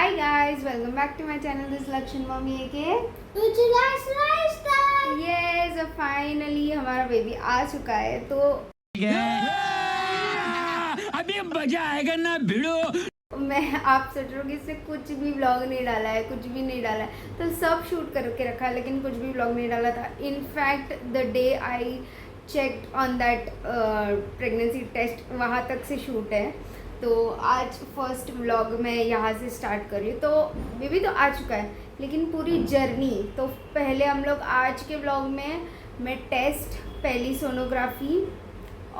Hi guys, welcome back to my channel. This is Lakshan Mommy AK. Yes, finally हमारा baby आ चुका है तो अभी मजा आएगा ना भिड़ो। मैं आप सोच रहे हो कि इसने कुछ भी व्लॉग नहीं डाला है, कुछ भी नहीं डाला है, तो सब शूट करके रखा है लेकिन कुछ भी व्लॉग नहीं डाला था. In fact the day I checked on that pregnancy test वहाँ तक से शूट है. तो आज फर्स्ट व्लॉग मैं यहाँ से स्टार्ट कर रही हूँ. तो बेबी तो आ चुका है लेकिन पूरी जर्नी तो पहले हम लोग आज के व्लॉग में मैं टेस्ट, पहली सोनोग्राफी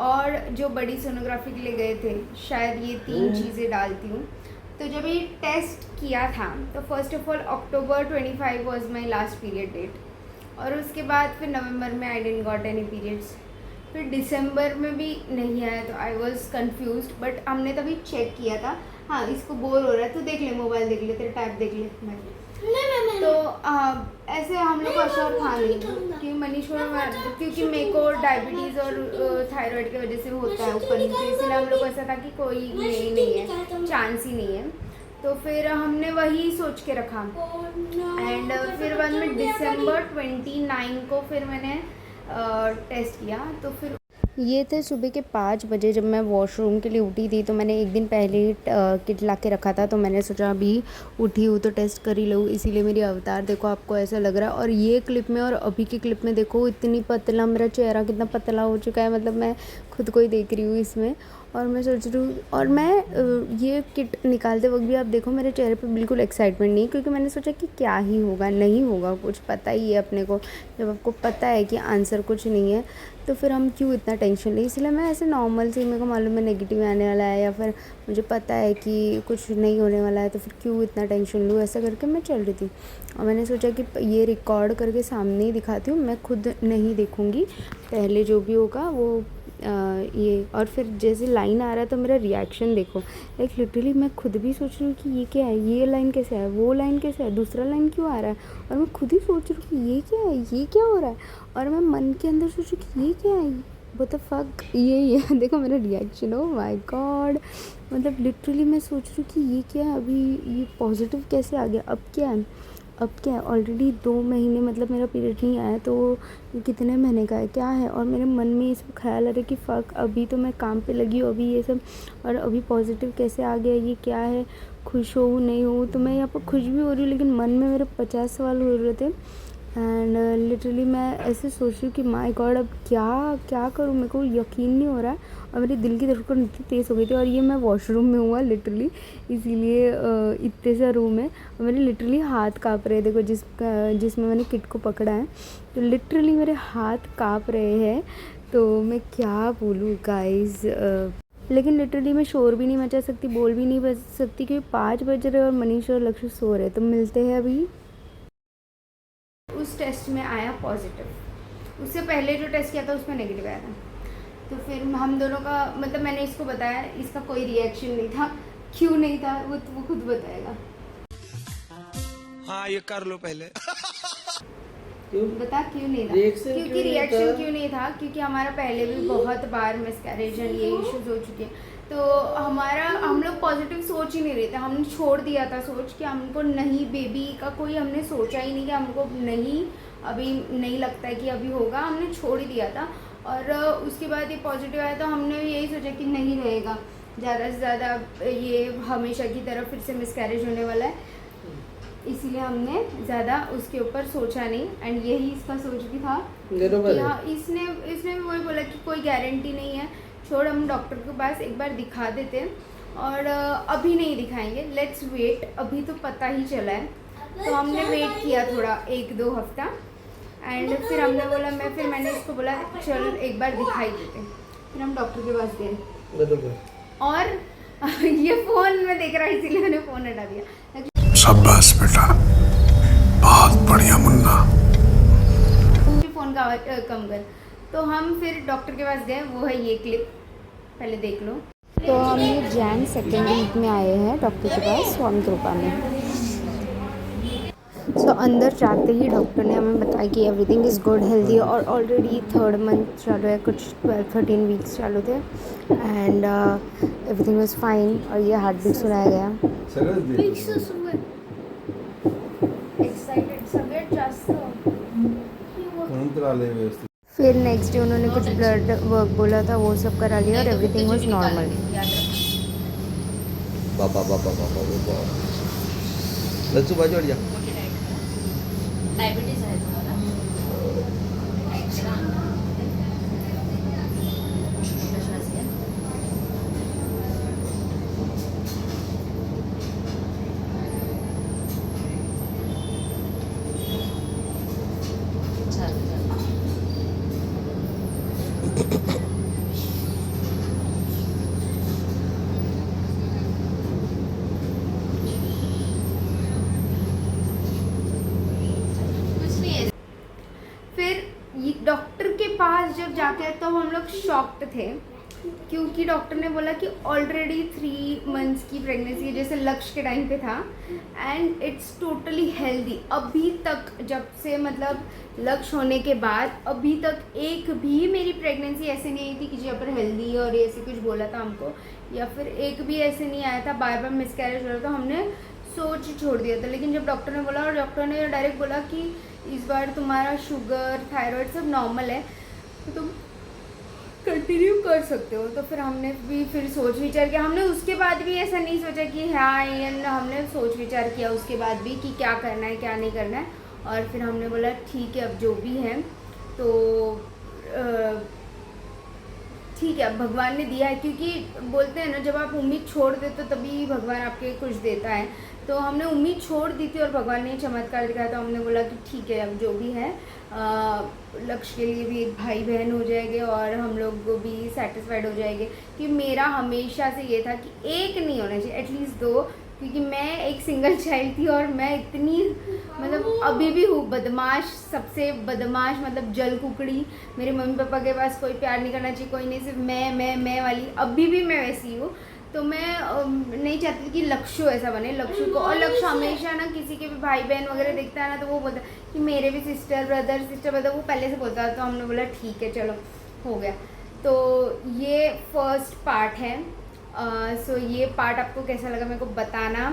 और जो बड़ी सोनोग्राफी के लिए गए थे, शायद ये 3 चीज़ें डालती हूँ. तो जब ये टेस्ट किया था तो first of all October 25 was my last period date और उसके बाद फिर नवंबर में I didn't got any periods. फिर दिसंबर में भी नहीं आया तो आई वॉज कन्फ्यूज्ड. बट हमने तभी चेक किया था. हाँ, इसको बोर हो रहा है तो देख ले, मोबाइल देख ले, तेरे टैब देख ले. मैं तो ऐसे हम लोग का श्योर था नहीं कि मनीष को, क्योंकि मेरे को डायबिटीज़ और थायराइड की वजह से होता है ऊपर नीचे, इसलिए हम लोग को ऐसा था कि कोई नहीं है, चांस ही नहीं है. तो फिर हमने वही सोच के रखा. एंड फिर बाद में December 29 को फिर मैंने टेस्ट किया. तो फिर ये थे सुबह के 5 बजे जब मैं वॉशरूम के लिए उठी थी. तो मैंने एक दिन पहले ही किट ला के रखा था, तो मैंने सोचा अभी उठी हूँ तो टेस्ट कर ही लूँ. इसीलिए मेरी अवतार देखो आपको ऐसा लग रहा है. और ये क्लिप में और अभी की क्लिप में देखो इतनी पतला, मेरा चेहरा कितना पतला हो चुका है. मतलब मैं खुद को ही देख रही हूँ इसमें. और मैं सोच रही हूँ, और मैं ये किट निकालते वक्त भी आप देखो मेरे चेहरे पे बिल्कुल एक्साइटमेंट नहीं, क्योंकि मैंने सोचा कि क्या ही होगा, नहीं होगा कुछ. पता ही है अपने को, जब आपको पता है कि आंसर कुछ नहीं है तो फिर हम क्यों इतना टेंशन लें. इसलिए मैं ऐसे नॉर्मल से, मेरे को मालूम है नेगेटिव आने वाला है या फिर मुझे पता है कि कुछ नहीं होने वाला है, तो फिर क्यों इतना टेंशन लूँ. ऐसा करके मैं चल रही थी और मैंने सोचा कि ये रिकॉर्ड करके सामने ही दिखाती हूँ, मैं खुद नहीं देखूँगी. पहले जो भी होगा वो ये. और फिर जैसे लाइन आ रहा है तो मेरा रिएक्शन देखो, लाइक लिटरली मैं खुद भी सोच रही हूँ कि ये क्या है, ये लाइन कैसे है, वो लाइन कैसे है, दूसरा लाइन क्यों आ रहा है. और मैं खुद ही सोच रही हूँ कि ये क्या है, ये क्या हो रहा है. और मैं मन के अंदर सोच रही हूँ कि ये क्या है, व्हाट द फक, ये देखो मेरा रिएक्शन. ओ माय गॉड, मतलब लिटरली मैं सोच रही हूँ कि ये क्या है, अभी ये पॉजिटिव कैसे आ गया, अब क्या है, अब क्या है. ऑलरेडी 2 महीने मतलब मेरा पीरियड नहीं आया, तो कितने महीने का है, क्या है. और मेरे मन में ये सब ख्याल आ रहा है कि फ़क, अभी तो मैं काम पे लगी हूँ, अभी ये सब, और अभी पॉजिटिव कैसे आ गया, ये क्या है. खुश हो नहीं हो, तो मैं यहाँ पर खुश भी हो रही हूँ लेकिन मन में मेरे 50 सवाल हो रहे थे. एंड लिटरली मैं ऐसे सोच रही हूँ कि माय गॉड अब क्या क्या करूँ, मेरे को यकीन नहीं हो रहा है. और मेरे दिल की धड़कन इतनी तेज़ हो गई थी. और ये मैं वॉशरूम में हुआ लिटरली, इसीलिए इतने सा रूम है और मेरे लिटरली हाथ काँप रहे. देखो जिसमें मैंने किट को पकड़ा है तो लिटरली मेरे हाथ काँप रहे हैं. तो मैं क्या बोलूँ गाइस, लेकिन लिटरली मैं शोर भी नहीं मचा सकती, बोल भी नहीं बच सकती, क्योंकि 5 बज रहे और मनीष और लक्ष्य सो रहे. तो मिलते हैं अभी. उस टेस्ट में आया पॉजिटिव, उससे पहले जो टेस्ट किया था उसमें नेगेटिव आया था. तो फिर हम दोनों का, मतलब मैंने इसको बताया, इसका कोई रिएक्शन नहीं था. क्यों नहीं था वो खुद बताएगा. हाँ, ये कर लो पहले. क्यों बता, क्यों नहीं था. क्योंकि रिएक्शन क्यों नहीं था, क्योंकि हमारा पहले भी बहुत बार मिसकैरेज एंड ये इश्यूज हो चुके हैं. तो हम लोग पॉजिटिव सोच ही नहीं रहे थे. हमने छोड़ दिया था सोच कि हमको नहीं, बेबी का कोई हमने सोचा ही नहीं कि हमको नहीं, अभी नहीं लगता है कि अभी होगा. हमने छोड़ ही दिया था. और उसके बाद ये पॉजिटिव आया तो हमने यही सोचा कि नहीं रहेगा ज़्यादा से ज़्यादा, ये हमेशा की तरह फिर से मिसकैरेज होने वाला है. इसीलिए हमने ज़्यादा उसके ऊपर सोचा नहीं. एंड यही इसका सोच भी था कि हाँ, इसने भी वही बोला कि कोई गारंटी नहीं है, छोड़ हम डॉक्टर के पास एक बार दिखा देते हैं. और अभी नहीं दिखाएंगे, लेट्स वेट, अभी तो पता ही चला है. तो हमने वेट किया थोड़ा 1-2 हफ्ता. एंड फिर हमने बोला, मैंने इसको बोला चल एक बार दिखाई देते. फिर हम डॉक्टर के पास गए और ये फ़ोन में देख रहा है इसीलिए मैंने फ़ोन हटा दिया. शाबाश बेटा, बहुत बढ़िया मुन्ना. फ़ोन का आवाज़ कम कर. तो हम फिर डॉक्टर के पास गए, वो है ये क्लिप, पहले देख लो. तो हम ये Jan 2nd वीक में आए हैं डॉक्टर के पास, स्वामी कृपा में. सो अंदर जाते ही डॉक्टर ने हमें बताया कि एवरीथिंग इज़ गुड, हेल्दी. और ऑलरेडी 3rd मंथ चालू है, कुछ 12-13 वीक्स चालू थे. And everything was fine. और ये हार्ट बीट सुनाया गया। एक्साइटेड सगळ्यात जास्त। म्हणून तर आले व्यवस्थित। फिर नेक्स्ट डे उन्होंने कुछ ब्लड वर्क बोला था, वो सब करा लिया और एवरीथिंग वाज नॉर्मल। बाबा बाबा बाबा बाबा लच्चू बाजू हट जा। डायबिटीज आहे तुम्हाला? श्वास घ्या. चालेल. कुछ नहीं है. फिर डॉक्टर के पास जब जाके तो हम लोग शॉक्ड थे, क्योंकि डॉक्टर ने बोला कि ऑलरेडी 3 मंथ्स की प्रेगनेंसी जैसे लक्ष्य के टाइम पे था एंड इट्स टोटली हेल्दी। अभी तक जब से मतलब लक्ष्य होने के बाद अभी तक एक भी मेरी प्रेगनेंसी ऐसे नहीं आई थी कि जहाँ पर हेल्दी और ऐसे कुछ बोला था हमको, या फिर एक भी ऐसे नहीं आया था, बार बार मिसकैरेज हो रहा था, हमने सोच ही छोड़ दिया था। लेकिन जब डॉक्टर ने बोला, और डॉक्टर ने डायरेक्ट बोला कि इस बार तुम्हारा शुगर थायराइड सब नॉर्मल है तो तुम कंटिन्यू कर सकते हो। तो फिर हमने भी फिर सोच विचार किया। हमने उसके बाद भी ऐसा नहीं सोचा कि हाँ ये, हमने सोच विचार किया उसके बाद भी कि क्या करना है क्या नहीं करना है। और फिर हमने बोला ठीक है अब जो भी है तो ठीक है, अब भगवान ने दिया है, क्योंकि बोलते हैं ना जब आप उम्मीद छोड़ देते हो तभी भगवान आपके कुछ देता है। तो हमने उम्मीद छोड़ दी थी और भगवान ने चमत्कार दिखाया, तो हमने बोला कि ठीक है अब जो भी है लक्ष्य के लिए भी एक भाई बहन हो जाएंगे और हम लोग भी सेटिस्फाइड हो जाएंगे। कि मेरा हमेशा से ये था कि एक नहीं होना चाहिए, एटलीस्ट 2, क्योंकि मैं एक सिंगल चाइल्ड थी और मैं इतनी मतलब अभी भी हूँ बदमाश, सबसे बदमाश, मतलब जल कुकड़ी। मेरे मम्मी पापा के पास कोई प्यार नहीं करना चाहिए, कोई नहीं, सिर्फ मैं वाली अभी भी मैं वैसी हूँ। तो मैं नहीं चाहती कि लक्ष्य ऐसा बने, लक्ष्य को। और लक्ष्य हमेशा ना किसी के भी भाई बहन वगैरह देखता है ना तो वो बोलता है कि मेरे भी सिस्टर ब्रदर वो पहले से बोलता है। तो हमने बोला ठीक है चलो हो गया। तो ये फर्स्ट पार्ट है। सो ये पार्ट आपको कैसा लगा मेरे को बताना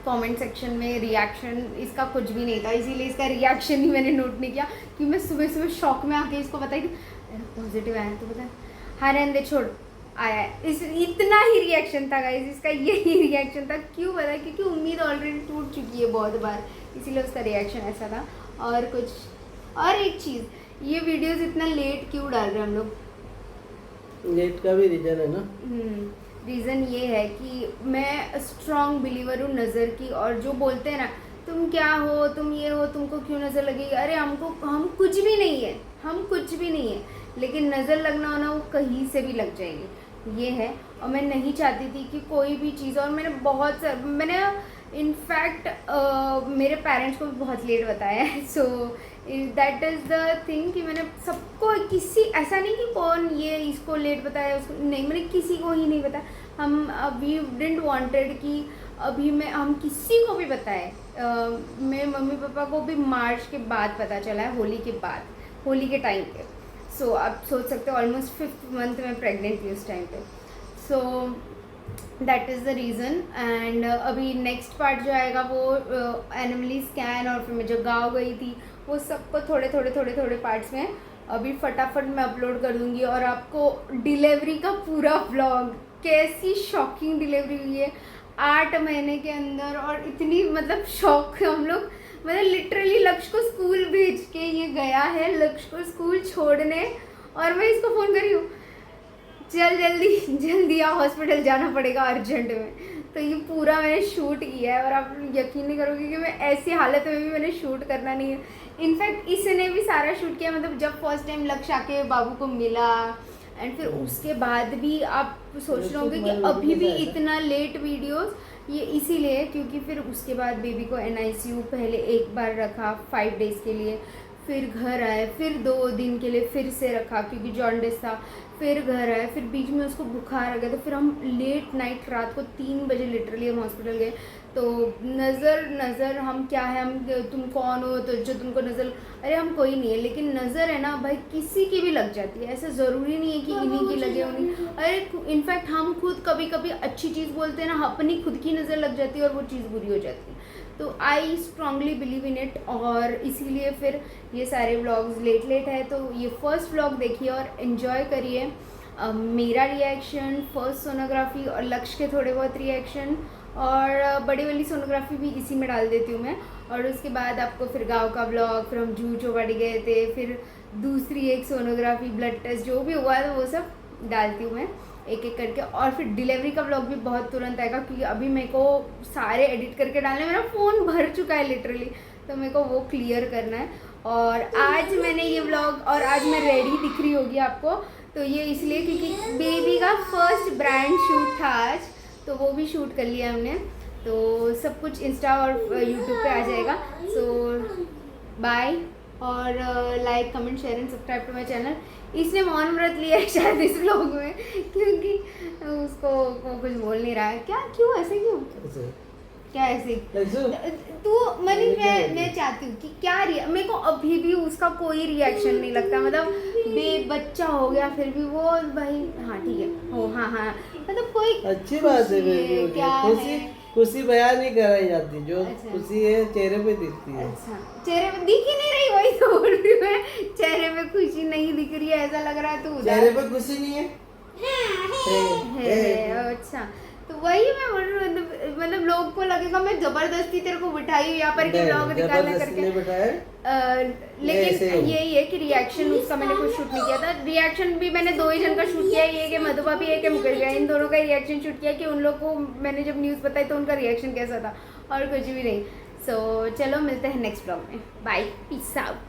कमेंट सेक्शन में। रिएक्शन इसका कुछ भी नहीं था, इसीलिए इसका रिएक्शन ही मैंने नोट नहीं किया, कि मैं सुबह सुबह शॉक में आके इसको बताई पॉजिटिव आया तो बता हाँ रहने दे छोड़ आया है। इस इतना ही रिएक्शन था गाइस, इसका यही रिएक्शन था। क्यों पता, क्योंकि उम्मीद ऑलरेडी टूट चुकी है बहुत बार, इसीलिए उसका रिएक्शन ऐसा था। और कुछ और एक चीज़, ये वीडियोस इतना लेट क्यों डाल रहे हैं हम लोग? लेट का भी रीजन है ना। रीज़न ये है कि मैं स्ट्रॉन्ग बिलीवर हूँ नज़र की। और जो बोलते हैं ना तुम क्या हो, तुम ये हो, तुमको क्यों नज़र लगेगी, अरे हम कुछ भी नहीं है, हम कुछ भी नहीं है। लेकिन नज़र लगना होना वो कहीं से भी लग जाएगी, ये है। और मैं नहीं चाहती थी कि कोई भी चीज़, और मैंने इनफैक्ट मेरे पेरेंट्स को भी बहुत लेट बताया है। So that is the thing कि मैंने सबको, किसी ऐसा नहीं कि कौन ये इसको लेट बताया उसको नहीं, मैंने किसी को ही नहीं बताया। हम अभी डिडंट वांटेड कि अभी हम किसी को भी बताएं। मेरे मम्मी पापा को भी मार्च के बाद पता चला है, होली के बाद, होली के टाइम पे। सो आप सोच सकते हो ऑलमोस्ट 5th मंथ में प्रेग्नेंट थी उस टाइम पे। So that is the reason. And अभी नेक्स्ट पार्ट जो आएगा वो एनिमली स्कैन, और फिर मैं जो गाँव गई थी वो सबको थोड़े पार्ट्स में अभी फटाफट मैं अपलोड कर दूँगी। और आपको डिलीवरी का पूरा व्लॉग, कैसी शॉकिंग डिलीवरी हुई है 8 महीने के अंदर, और इतनी मतलब शौक हम लोग, मतलब लिटरली लक्ष्य को स्कूल भेज के ये गया है, लक्ष्य को स्कूल छोड़ने, और मैं इसको फ़ोन करी हूँ जल्दी हॉस्पिटल जाना पड़ेगा अर्जेंट में। तो ये पूरा मैंने शूट किया है, और आप यकीन नहीं करोगे कि मैं ऐसी हालत में भी मैंने शूट करना नहीं है। इनफैक्ट इसने भी सारा शूट किया, मतलब जब फर्स्ट टाइम लक्ष्य आके बाबू को मिला, एंड फिर उसके बाद भी आप सोच रहे होंगे कि अभी भी इतना लेट वीडियोस, ये इसीलिए क्योंकि फिर उसके बाद बेबी को NICU पहले एक बार रखा 5 डेज़ के लिए, फिर घर आए, फिर 2 दिन के लिए फिर से रखा क्योंकि जॉन्डिस था, फिर घर आए, फिर बीच में उसको बुखार आ गया, तो फिर हम लेट नाइट रात को 3 बजे लिटरली हम हॉस्पिटल गए। तो नज़र हम क्या है, हम तुम कौन हो तो जो तुमको नज़र, अरे हम कोई नहीं है, लेकिन नज़र है ना भाई किसी की भी लग जाती है, ऐसा ज़रूरी नहीं है कि इन्हीं की लगे उन्हीं। अरे इनफैक्ट हम खुद कभी कभी अच्छी चीज़ बोलते हैं ना, अपनी खुद की नज़र लग जाती है और वो चीज़ बुरी हो जाती है। तो I strongly believe in it, और इसीलिए फिर ये सारे व्लॉग्स लेट है। तो ये फर्स्ट व्लॉग देखिए और इन्जॉय करिए। मेरा रिएक्शन, फर्स्ट सोनोग्राफी और लक्ष्य के थोड़े बहुत रिएक्शन, और बड़ी वाली सोनोग्राफी भी इसी में डाल देती हूँ मैं। और उसके बाद आपको फिर गांव का ब्लॉग, फिर हम जूह चौपाटी गए थे, फिर दूसरी एक सोनोग्राफी, ब्लड टेस्ट जो भी हुआ था वो सब डालती हूँ मैं एक एक करके। और फिर डिलीवरी का ब्लॉग भी बहुत तुरंत आएगा, क्योंकि अभी मेरे को सारे एडिट करके डालने, मेरा फ़ोन भर चुका है लिटरली, तो मेरे को वो क्लियर करना है। और आज मैंने ये व्लॉग, और आज मैं रेडी दिख रही होगी आपको, तो ये इसलिए क्योंकि बेबी का फर्स्ट ब्रांड शूट था आज, तो वो भी शूट कर लिया हमने। तो सब कुछ इंस्टा और यूट्यूब पे आ जाएगा। सो बाय, और like, comment, share and subscribe to my channel. इसने मौन व्रत लिया है शायद इस व्लॉग में, क्योंकि उसको वो कुछ बोल नहीं रहा है। क्या, क्यों ऐसे, क्यों क्या ऐसे? तू मैं चाहती हूँ कि क्या मेरे को अभी भी उसका कोई रिएक्शन नहीं लगता, मतलब बच्चा हो गया फिर भी वो भाई, हाँ ठीक है हो, हाँ मतलब कोई अच्छी बात है बेबी, क्या खुशी बयान नहीं कराई जाती, जो अच्छा। खुशी है चेहरे पे दिखती है। अच्छा, चेहरे पे दिख ही नहीं रही, वही तो बोल रही हूँ मैं, चेहरे पे खुशी नहीं दिख रही है, ऐसा लग रहा है तू चेहरे पे खुशी नहीं है, अच्छा, तो वही मैं बोल रही हूँ, मतलब लोग को लगेगा मैं जबरदस्ती तेरे को बिठाई हूँ यहाँ पर कि व्लॉग निकालना करके, लेकिन यही है कि रिएक्शन उसका मैंने कुछ शूट नहीं किया था। रिएक्शन भी मैंने 2 ही जन का शूट किया है, ये कि मधुबा भी, एक मुकेश भैया, इन दोनों का रिएक्शन शूट किया कि उन लोग को मैंने जब न्यूज़ बताई तो उनका रिएक्शन कैसा था, और कुछ भी नहीं। सो चलो मिलते हैं नेक्स्ट व्लॉग में, बाय, पीस आउट।